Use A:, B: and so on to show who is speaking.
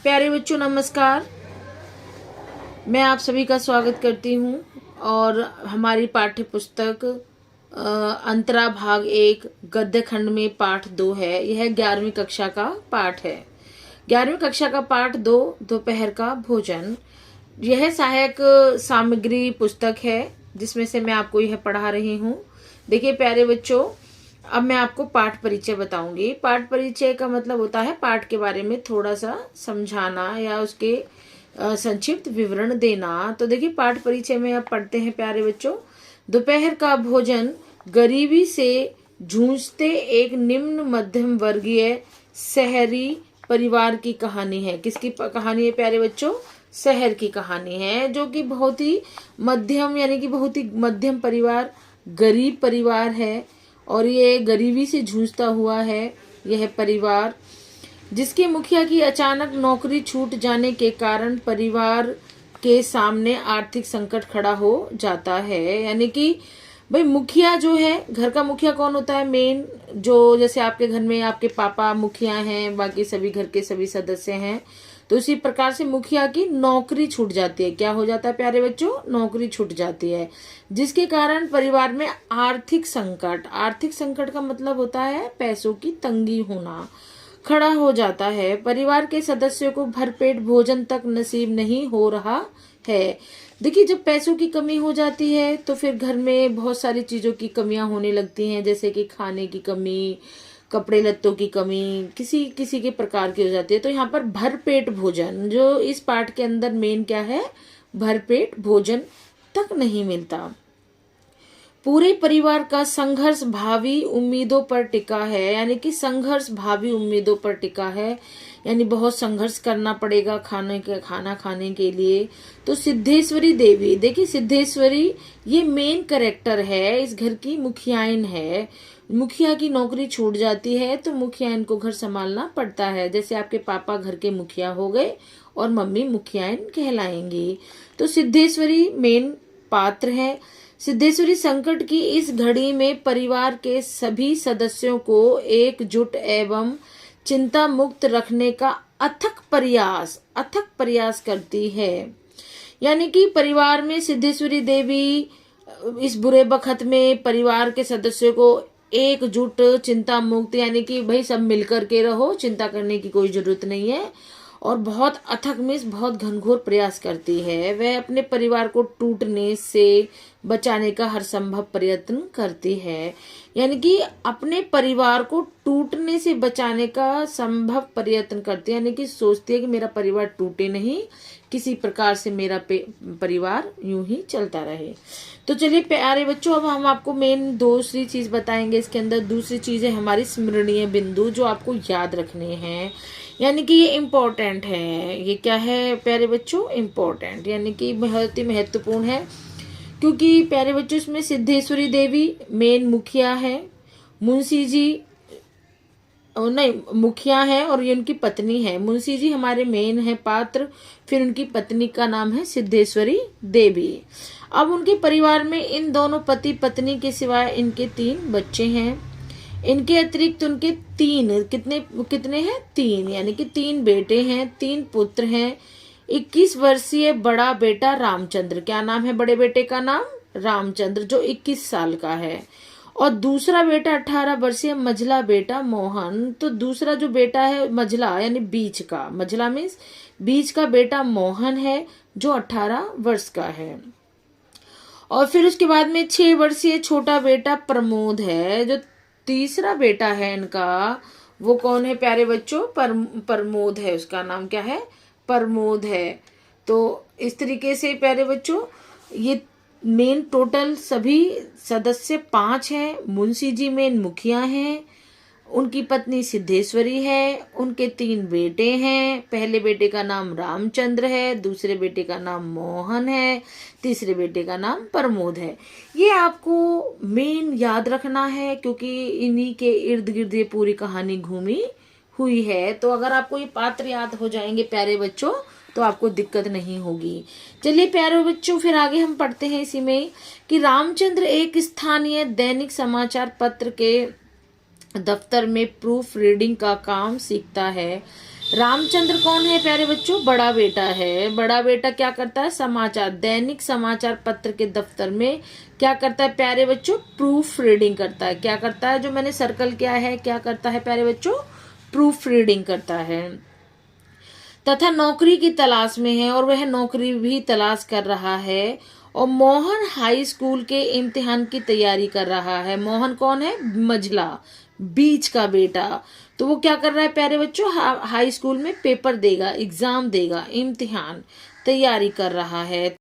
A: प्यारे बच्चों नमस्कार। मैं आप सभी का स्वागत करती हूँ और हमारी पाठ्य पुस्तक अंतरा भाग 1 गद्य खंड में पाठ 2 है। यह 11वीं कक्षा का पाठ है। 11वीं कक्षा का पाठ 2 दोपहर का भोजन। यह सहायक सामग्री पुस्तक है जिसमें से मैं आपको यह पढ़ा रही हूँ। देखिए प्यारे बच्चों, अब मैं आपको पाठ परिचय बताऊंगी। पाठ परिचय का मतलब होता है पाठ के बारे में थोड़ा सा समझाना या उसके संक्षिप्त विवरण देना। तो देखिए पाठ परिचय में अब पढ़ते हैं प्यारे बच्चों। दोपहर का भोजन गरीबी से जूझते एक निम्न मध्यम वर्गीय शहरी परिवार की कहानी है। किसकी कहानी है प्यारे बच्चों? शहर की कहानी है, जो कि बहुत ही मध्यम यानी कि बहुत ही मध्यम परिवार, गरीब परिवार है और ये गरीबी से जूझता हुआ है यह परिवार, जिसके मुखिया की अचानक नौकरी छूट जाने के कारण परिवार के सामने आर्थिक संकट खड़ा हो जाता है। यानी कि भाई मुखिया जो है, घर का मुखिया कौन होता है? मेन जो, जैसे आपके घर में आपके पापा मुखिया हैं, बाकी सभी घर के सभी सदस्य हैं, तो इसी प्रकार से मुखिया की नौकरी छूट जाती है। क्या हो जाता है प्यारे बच्चों? नौकरी छूट जाती है, जिसके कारण परिवार में आर्थिक संकट, आर्थिक संकट का मतलब होता है पैसों की तंगी होना, खड़ा हो जाता है। परिवार के सदस्यों को भरपेट भोजन तक नसीब नहीं हो रहा है। देखिए जब पैसों की कमी हो जाती है तो फिर घर में बहुत सारी चीजों की कमियां होने लगती हैं, जैसे कि खाने की कमी, कपड़े लत्तों की कमी, किसी किसी के प्रकार की हो जाती है। तो यहाँ पर भरपेट भोजन, जो इस पाठ के अंदर मेन क्या है, भरपेट भोजन तक नहीं मिलता। पूरे परिवार का संघर्ष भावी उम्मीदों पर टिका है। यानी कि संघर्ष भावी उम्मीदों पर टिका है, यानी बहुत संघर्ष करना पड़ेगा खाना खाने के लिए। तो सिद्धेश्वरी देवी, देखिए सिद्धेश्वरी ये मेन कैरेक्टर है, इस घर की मुखियाइन है। मुखिया की नौकरी छूट जाती है तो मुखियाइन को घर संभालना पड़ता है। जैसे आपके पापा घर के मुखिया हो गए और मम्मी मुखियाइन कहलाएंगी। तो सिद्धेश्वरी मेन पात्र है। सिद्धेश्वरी संकट की इस घड़ी में परिवार के सभी सदस्यों को एकजुट एवं चिंता मुक्त रखने का अथक प्रयास करती है। यानी कि परिवार में सिद्धेश्वरी देवी इस बुरे वक्त में परिवार के सदस्यों को एकजुट, चिंता मुक्त, यानी कि भाई सब मिलकर के रहो, चिंता करने की कोई जरूरत नहीं है, और बहुत अथक में बहुत घनघोर प्रयास करती है। वह अपने परिवार को टूटने से बचाने का हर संभव प्रयत्न करती है। यानी कि अपने परिवार को टूटने से बचाने का संभव प्रयत्न करती है, यानी कि सोचती है कि मेरा परिवार टूटे नहीं, किसी प्रकार से मेरा परिवार यूं ही चलता रहे। तो चलिए प्यारे बच्चों, अब हम आपको मेन दूसरी चीज बताएंगे इसके अंदर। दूसरी चीज है हमारी स्मरणीय बिंदु, जो आपको याद रखने हैं, यानी कि ये इम्पोर्टेंट है। ये क्या है प्यारे बच्चों? इम्पोर्टेंट, यानी कि बहुत ही महत्वपूर्ण है, क्योंकि प्यारे बच्चों इसमें सिद्धेश्वरी देवी मेन मुखिया है, मुंशी जी नहीं मुखिया है और ये उनकी पत्नी है। मुंशी जी हमारे मेन है पात्र, फिर उनकी पत्नी का नाम है सिद्धेश्वरी देवी। अब उनके परिवार में इन दोनों पति पत्नी के सिवाय इनके 3 बच्चे हैं। इनके अतिरिक्त उनके कितने हैं? 3, यानी कि 3 बेटे हैं, 3 पुत्र हैं। 21 वर्षीय बड़ा बेटा रामचंद्र, क्या नाम है बड़े बेटे का नाम? रामचंद्र, जो 21 साल का है। और दूसरा बेटा 18 वर्षीय मझला बेटा मोहन। तो दूसरा जो बेटा है मझला, यानी बीच का, मझला मीन्स बीच का बेटा मोहन है, जो 18 वर्ष का है। और फिर उसके बाद में 6 वर्षीय छोटा बेटा प्रमोद है। जो तीसरा बेटा है इनका, वो कौन है प्यारे बच्चों? प्रमोद है, उसका नाम क्या है? प्रमोद है। तो इस तरीके से प्यारे बच्चों ये मेन टोटल सभी सदस्य 5 हैं। मुंशी जी मेन मुखिया हैं, उनकी पत्नी सिद्धेश्वरी है, उनके 3 बेटे हैं। पहले बेटे का नाम रामचंद्र है, दूसरे बेटे का नाम मोहन है, तीसरे बेटे का नाम प्रमोद है। ये आपको मेन याद रखना है, क्योंकि इन्हीं के इर्द गिर्द ये पूरी कहानी घूमी हुई है। तो अगर आपको ये पात्र याद हो जाएंगे प्यारे बच्चों तो आपको दिक्कत नहीं होगी। चलिए प्यारे बच्चों, फिर आगे हम पढ़ते हैं इसी में कि रामचंद्र एक स्थानीय दैनिक समाचार पत्र के दफ्तर में प्रूफ रीडिंग का काम सीखता है। रामचंद्र कौन है प्यारे बच्चों? बड़ा बेटा है। बड़ा बेटा क्या करता है? समाचार, दैनिक समाचार पत्र के दफ्तर में क्या करता है प्यारे बच्चों? प्रूफ रीडिंग करता है। क्या करता है? जो मैंने सर्कल किया है, क्या करता है प्यारे बच्चों? प्रूफ रीडिंग करता है। तथा नौकरी की तलाश में है, और वह नौकरी भी तलाश कर रहा है। और मोहन हाई स्कूल के इम्तिहान की तैयारी कर रहा है। मोहन कौन है? मझला, बीच का बेटा। तो वो क्या कर रहा है प्यारे बच्चों? हाई स्कूल में पेपर देगा, एग्जाम देगा, इम्तिहान तैयारी कर रहा है।